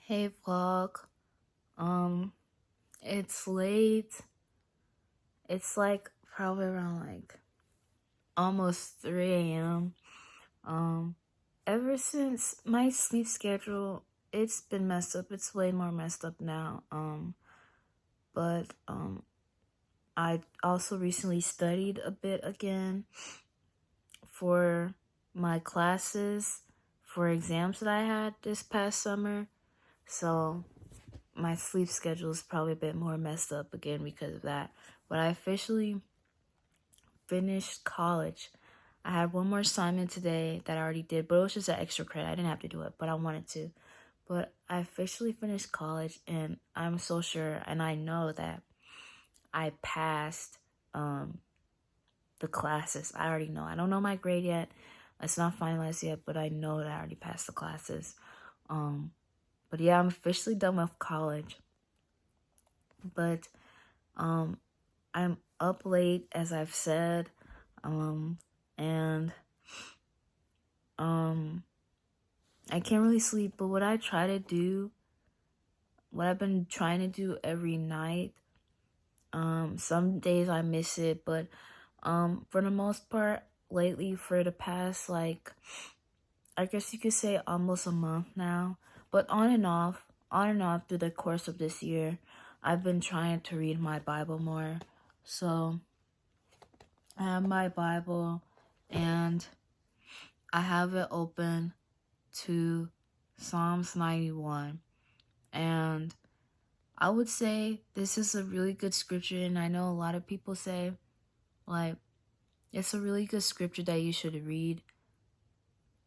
Hey vlog. Um, it's late. It's like probably around like almost 3 a.m. Um, ever since my sleep schedule, it's been messed up. It's way more messed up now. But I also recently studied a bit again for my classes for exams that I had this past summer. So my sleep schedule is probably a bit more messed up again because of that. But I officially finished college. I had one more assignment today that I already did, but it was just an extra credit. I didn't have to do it, but I wanted to. But I officially finished college, and I'm so sure, and I know that I passed the classes. I already know. I don't know my grade yet. It's not finalized yet, but I know that I already passed the classes. But yeah, I'm officially done with college. But I'm up late, as I've said, and I can't really sleep. But what I've been trying to do every night, some days I miss it, but for the most part, lately, for the past I guess you could say almost a month now, but on and off through the course of this year, I've been trying to read my Bible more. So I have my Bible and I have it open to Psalms 91. And I would say this is a really good scripture, and I know a lot of people say, like, it's a really good scripture that you should read,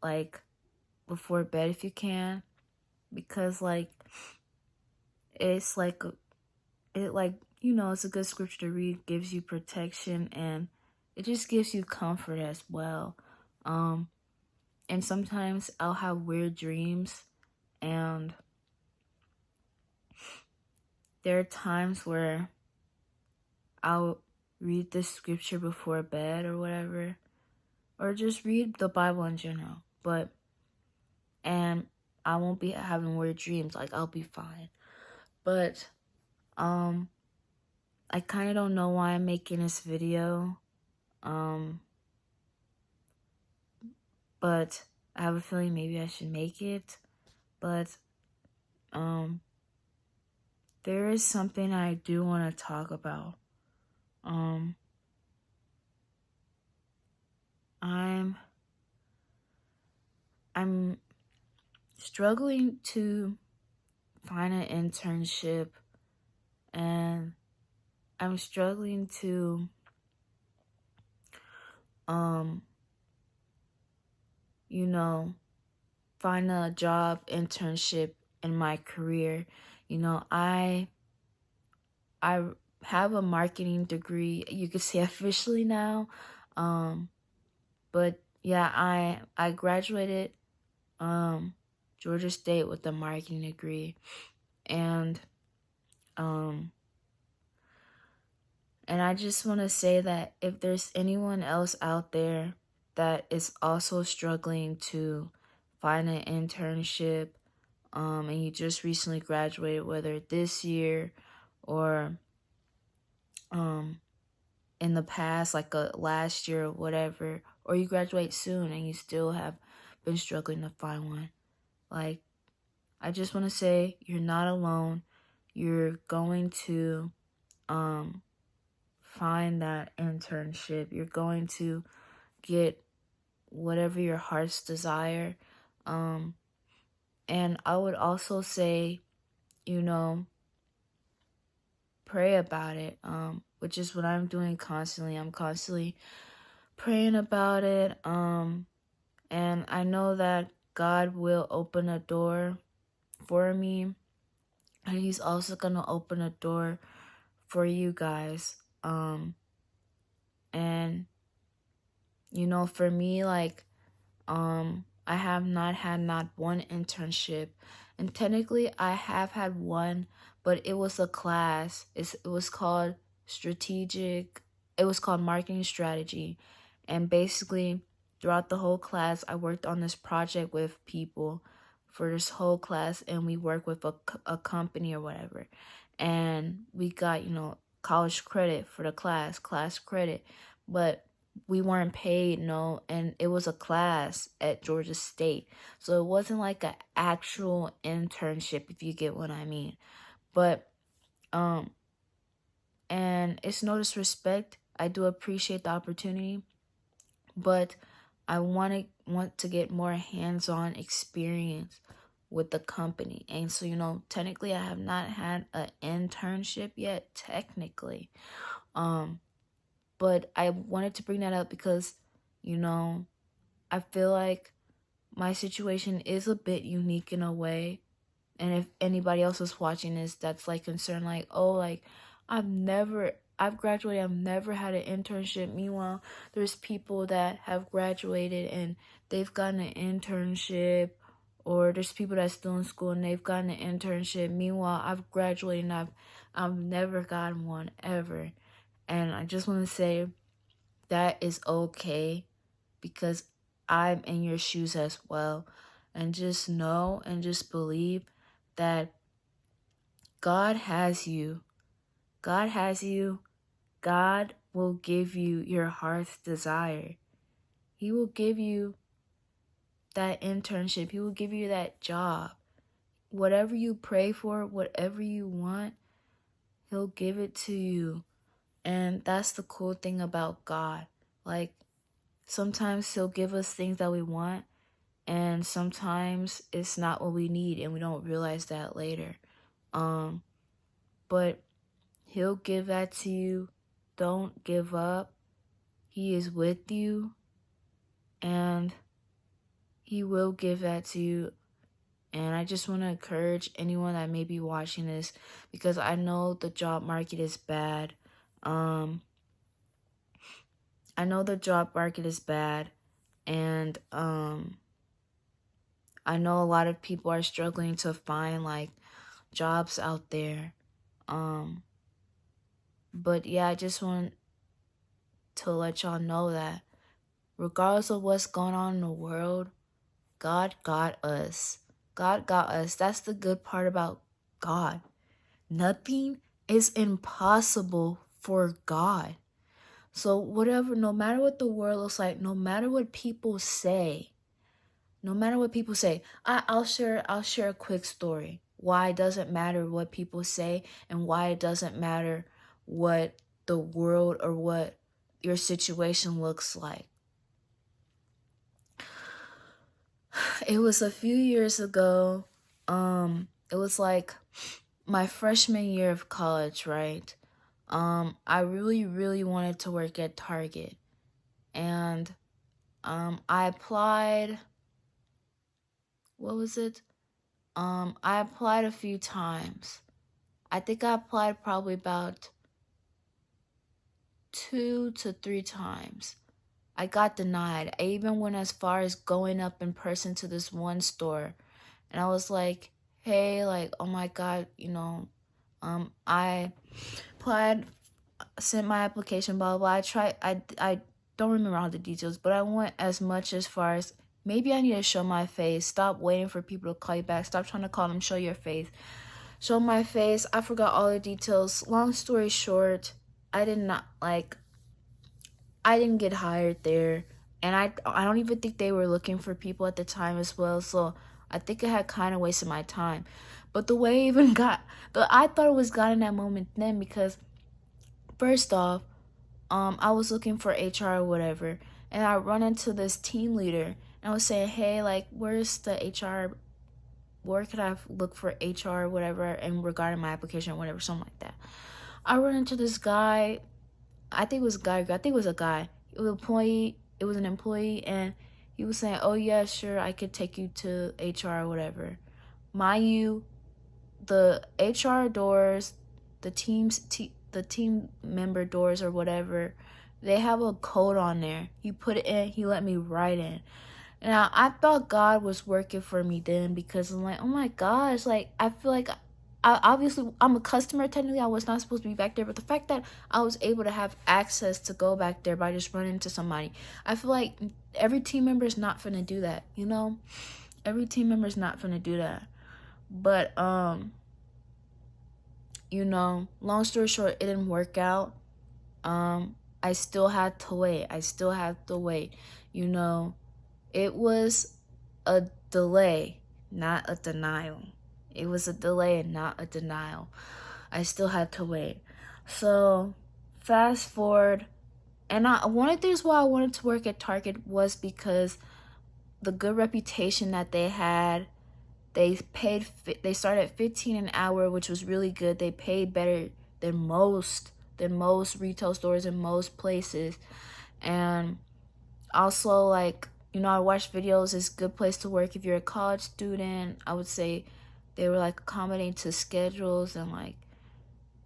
like, before bed if you can, because, like, it's like, it's a good scripture to read, gives you protection, and it just gives you comfort as well. And sometimes I'll have weird dreams, and there are times where I'll read the scripture before bed or whatever, or just read the Bible in general. And I won't be having weird dreams, like I'll be fine. But I kind of don't know why I'm making this video. But I have a feeling maybe I should make it. But there is something I do want to talk about. I'm struggling to find an internship, and I'm struggling to find a job internship in my career. I have a marketing degree, you could say officially now. But yeah, I graduated Georgia State with a marketing degree, and I just want to say that if there's anyone else out there that is also struggling to find an internship, and you just recently graduated, whether this year or in the past, like last year or whatever, or you graduate soon and you still have been struggling to find one, like, I just want to say you're not alone. You're going to find that internship. You're going to get whatever your heart's desire. And I would also say, pray about it, which is what I'm doing constantly. I'm constantly praying about it. And I know that God will open a door for me, and He's also gonna open a door for you guys. And for me, like, I have not had not one internship, and technically I have had one, but it was a class. It was called strategic. It was called marketing strategy, and basically throughout the whole class, I worked on this project with people, for this whole class, and we work with a company or whatever, and we got, college credit for the class credit, but we weren't paid, no, and it was a class at Georgia State, so it wasn't like an actual internship, if you get what I mean. But um and it's no disrespect, I do appreciate the opportunity, but I want to get more hands-on experience with the company. And so, technically I have not had an internship yet, technically. But I wanted to bring that up because, I feel like my situation is a bit unique in a way. And if anybody else is watching this that's like concerned, like, oh, like I've graduated, I've never had an internship. Meanwhile, there's people that have graduated and they've gotten an internship, or there's people that's still in school and they've gotten an internship. Meanwhile, I've graduated and I've never gotten one ever. And I just want to say that is okay, because I'm in your shoes as well. And just know and just believe that God has you. God has you. God will give you your heart's desire. He will give you that internship. He will give you that job. Whatever you pray for, whatever you want, He'll give it to you. And that's the cool thing about God. Like, sometimes He'll give us things that we want, and sometimes it's not what we need, and we don't realize that later. But He'll give that to you. Don't give up. He is with you, and He will give that to you. And I just want to encourage anyone that may be watching this, because I know the job market is bad. I know the job market is bad, and I know a lot of people are struggling to find like jobs out there. But yeah, I just want to let y'all know that regardless of what's going on in the world, God got us. God got us. That's the good part about God. Nothing is impossible for God. So whatever, no matter what the world looks like, no matter what people say, I'll share a quick story. Why it doesn't matter what people say, and why it doesn't matter what the world or what your situation looks like. It was a few years ago. It was like my freshman year of college, right? I really, really wanted to work at Target. And I applied. What was it? I applied a few times. I think I applied probably about 2 to 3 times. I got denied. I even went as far as going up in person to this one store. And I was like, hey, like, oh my God, I applied, sent my application, blah, blah, blah. I don't remember all the details, but I went as much as far as, maybe I need to show my face. Stop waiting for people to call you back. Stop trying to call them, show your face. Show my face. I forgot all the details. Long story short, I didn't get hired there. And I don't even think they were looking for people at the time as well. So I think I had kind of wasted my time. But the way I even I thought it was God in that moment then, because first off, I was looking for HR or whatever, and I run into this team leader, and I was saying, hey, like, where's the HR? Where could I look for HR or whatever, and regarding my application or whatever, something like that. I run into this guy. I think it was a guy. It was an employee, and he was saying, oh yeah, sure, I could take you to HR or whatever. Mind you, the HR doors, the team member doors or whatever, they have a code on there. He put it in, he let me write in. Now, I thought God was working for me then, because I'm like, oh my gosh, like, I feel like, obviously, I'm a customer. Technically, I was not supposed to be back there, but the fact that I was able to have access to go back there by just running into somebody, I feel like every team member is not finna do that, Every team member's not gonna do that. But you know, long story short, it didn't work out. I still had to wait. You know, it was a delay, not a denial. It was a delay and not a denial. I still had to wait. So, fast forward, and one of the things why I wanted to work at Target was because the good reputation that they had. They started at 15 an hour, which was really good. They paid better than most retail stores in most places. And also, like, you know, I watched videos. It's a good place to work if you're a college student. I would say they were like accommodating to schedules, and like,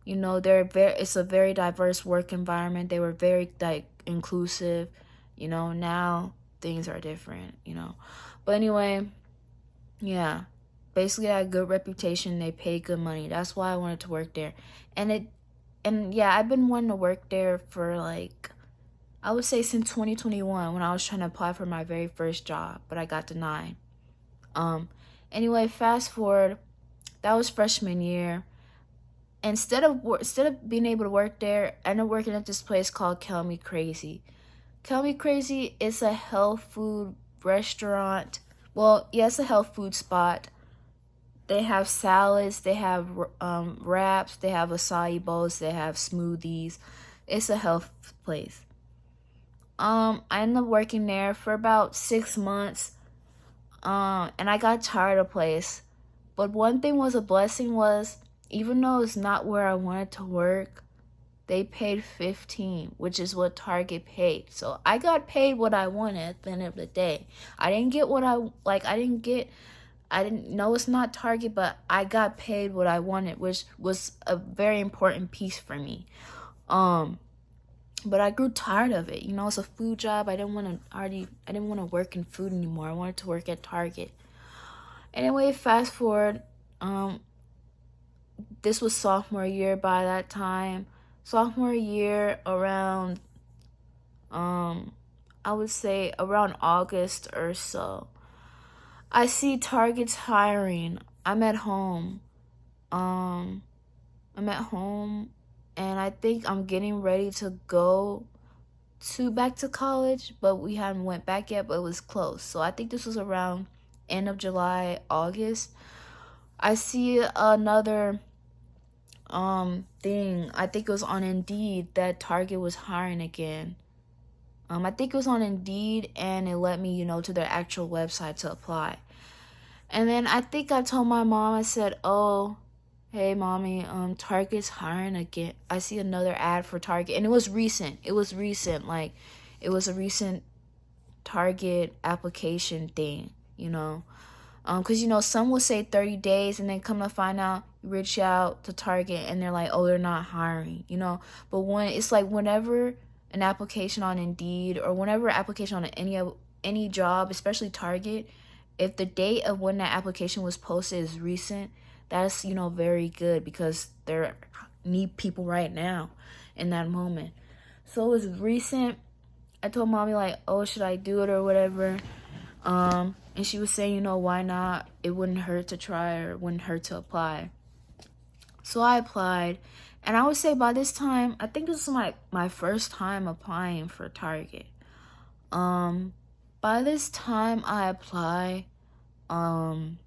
you know, it's a very diverse work environment. They were very like inclusive. You know, now things are different, you know. But anyway, yeah. Basically, they had a good reputation. They paid good money. That's why I wanted to work there. And yeah, I've been wanting to work there for like, I would say since 2021, when I was trying to apply for my very first job, but I got denied. Anyway, fast forward, that was freshman year. Instead of being able to work there, I ended up working at this place called Kill Me Crazy. Kill Me Crazy is a health food restaurant. Well, yeah, it's a health food spot. They have salads, they have wraps, they have acai bowls, they have smoothies. It's a health place. I ended up working there for about 6 months. And I got tired of the place. But one thing was a blessing was, even though it's not where I wanted to work, they paid 15, which is what Target paid. So I got paid what I wanted at the end of the day. I didn't get what I didn't know it's not Target, but I got paid what I wanted, which was a very important piece for me. But I grew tired of it. You know, it's a food job. I didn't want to work in food anymore. I wanted to work at Target. Anyway, fast forward, this was sophomore year by that time. Sophomore year around, I would say around August or so. I see Target's hiring. I'm at home. I'm at home, and I think I'm getting ready to go back to college, but we haven't went back yet, but it was close. So I think this was around end of July, August. I see another thing. I think it was on Indeed that Target was hiring again. I think it was on Indeed, and it led me, you know, to their actual website to apply. And then I think I told my mom, I said, "Oh, hey, mommy, Target's hiring again. I see another ad for Target." And it was recent. Like, it was a recent Target application thing, you know. Because, you know, some will say 30 days, and then come to find out, you reach out to Target, and they're like, "Oh, they're not hiring," you know. But it's like whenever an application on Indeed, or whenever application on any job, especially Target, if the date of when that application was posted is recent, that's, you know, very good, because they need people right now in that moment. So it was recent. I told mommy, like, "Oh, should I do it or whatever?" And she was saying, you know, why not? It wouldn't hurt to try, or it wouldn't hurt to apply. So I applied, and I would say by this time, I think this was my first time applying for Target. By this time I apply, long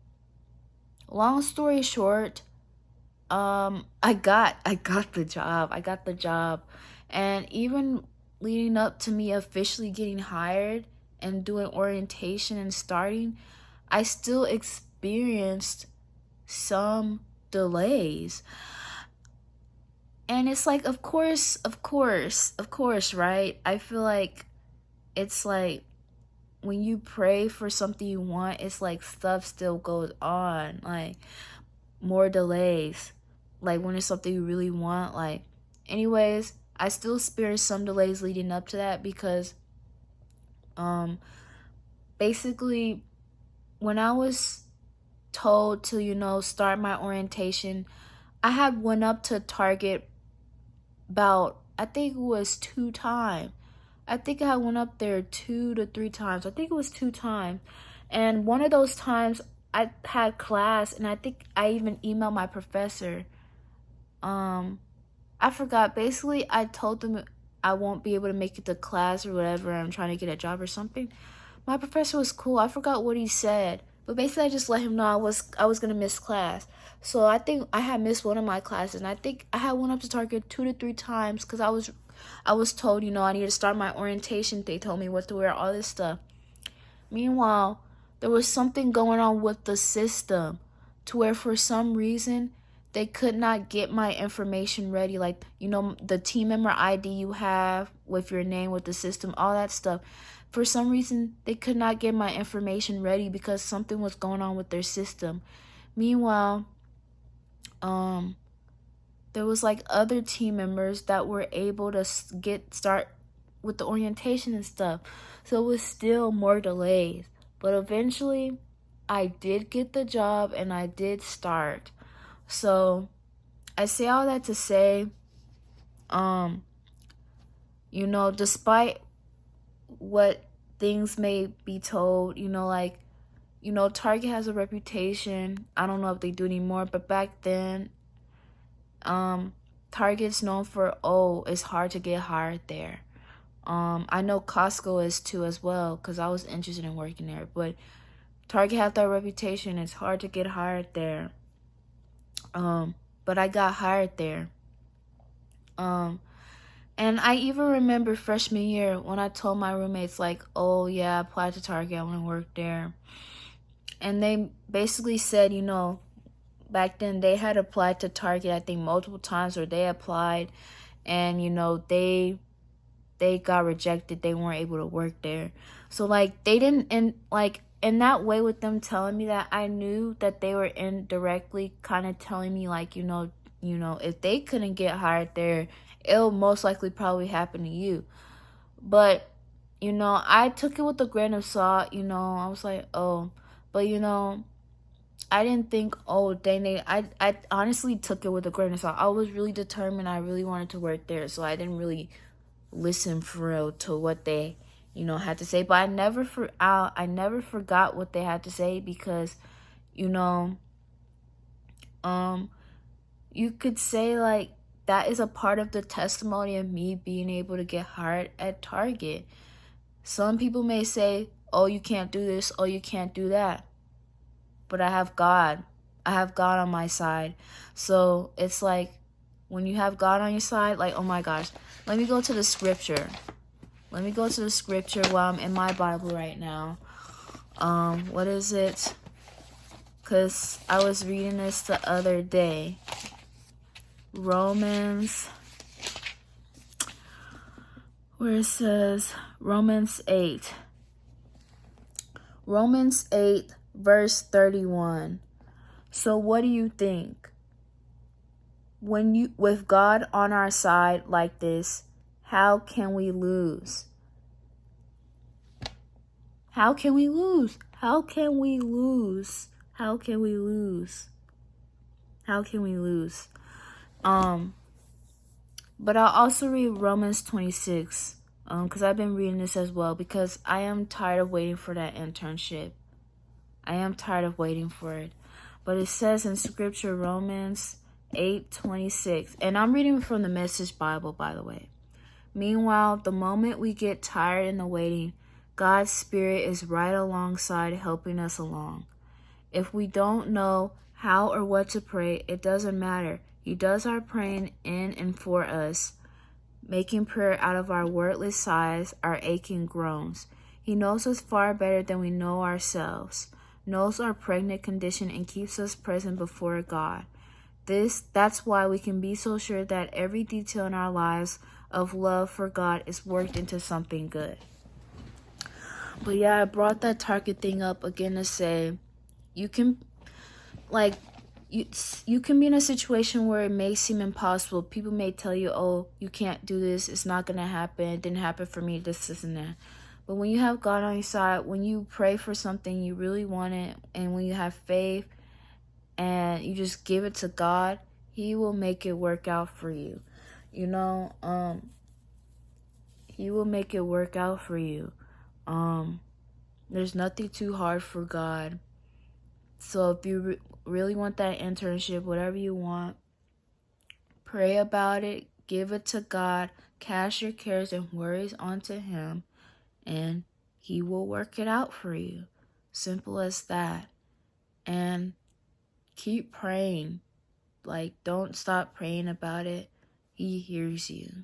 story short, I got the job. And even leading up to me officially getting hired and doing orientation and starting, I still experienced some delays. And it's like, of course, right? I feel like it's like when you pray for something you want, it's like stuff still goes on, like more delays. Like when it's something you really want, like, anyways, I still experienced some delays leading up to that, because basically when I was told to, you know, start my orientation, I had went up to Target about, I think it was 2 times. I think I went up there 2 to 3 times. I think it was 2 times. And one of those times I had class, and I think I even emailed my professor. I forgot. Basically, I told them I won't be able to make it to class or whatever. I'm trying to get a job or something. My professor was cool. I forgot what he said, but basically I just let him know I was gonna miss class. So I think I had missed one of my classes, and I think I had went up to Target 2 to 3 times because I was told, you know, I need to start my orientation. They told me what to wear, all this stuff. Meanwhile, there was something going on with the system to where for some reason they could not get my information ready. Like, you know, the team member ID you have with your name, with the system, all that stuff. For some reason, they could not get my information ready because something was going on with their system. Meanwhile, there was like other team members that were able to start with the orientation and stuff. So it was still more delays. But eventually, I did get the job and I did start. So I say all that to say, you know, despite what things may be told, you know, like, you know, Target has a reputation. I don't know if they do anymore, but back then, Target's known for, oh, it's hard to get hired there. I know Costco is too as well, because I was interested in working there. But Target had that reputation. It's hard to get hired there. But I got hired there. And I even remember freshman year when I told my roommates, like, oh, yeah, I applied to Target. I want to work there. And they basically said, you know, back then they had applied to Target, I think, multiple times, or they applied. And, you know, they got rejected. They weren't able to work there. So, like, they didn't, and, like, in that way with them telling me that, I knew that they were indirectly kind of telling me, like, you know, if they couldn't get hired there, it'll most likely probably happen to you. But, you know, I took it with a grain of salt. You know, I was like, oh, but, you know, I didn't think, oh, dang, I honestly took it with a grain of salt. I was really determined. I really wanted to work there, so I didn't really listen for real to what they, you know, had to say. But I never forgot what they had to say, because, you know, you could say, like, that is a part of the testimony of me being able to get hired at Target. Some people may say, oh, you can't do this, oh, you can't do that. But I have God. I have God on my side. So it's like, when you have God on your side, like, oh my gosh. Let me go to the scripture. Let me go to the scripture while I'm in my Bible right now. What is it? Because I was reading this the other day. Romans, where it says Romans 8. Romans 8, verse 31. So what do you think? With God on our side like this, how can we lose? How can we lose? How can we lose? How can we lose? How can we lose? But I'll also read Romans 26, because I've been reading this as well, because I am tired of waiting for that internship. I am tired of waiting for it. But it says in scripture, Romans 8:26, and I'm reading from the Message Bible, by the way. Meanwhile, the moment we get tired in the waiting, God's Spirit is right alongside helping us along. If we don't know how or what to pray, it doesn't matter. He does our praying in and for us, making prayer out of our wordless sighs, our aching groans. He knows us far better than we know ourselves, knows our pregnant condition, and keeps us present before God. That's why we can be so sure that every detail in our lives of love for God is worked into something good. But yeah, I brought that Target thing up again to say, you can, like, you can be in a situation where it may seem impossible. People may tell you, oh, you can't do this, it's not going to happen, it didn't happen for me, this and that. But when you have God on your side, when you pray for something, you really want it, and when you have faith and you just give it to God, He will make it work out for you. You know, He will make it work out for you. There's nothing too hard for God. So if you really want that internship, whatever you want, pray about it, give it to God, cast your cares and worries onto Him, and He will work it out for you. Simple as that. And keep praying. Like, don't stop praying about it. He hears you.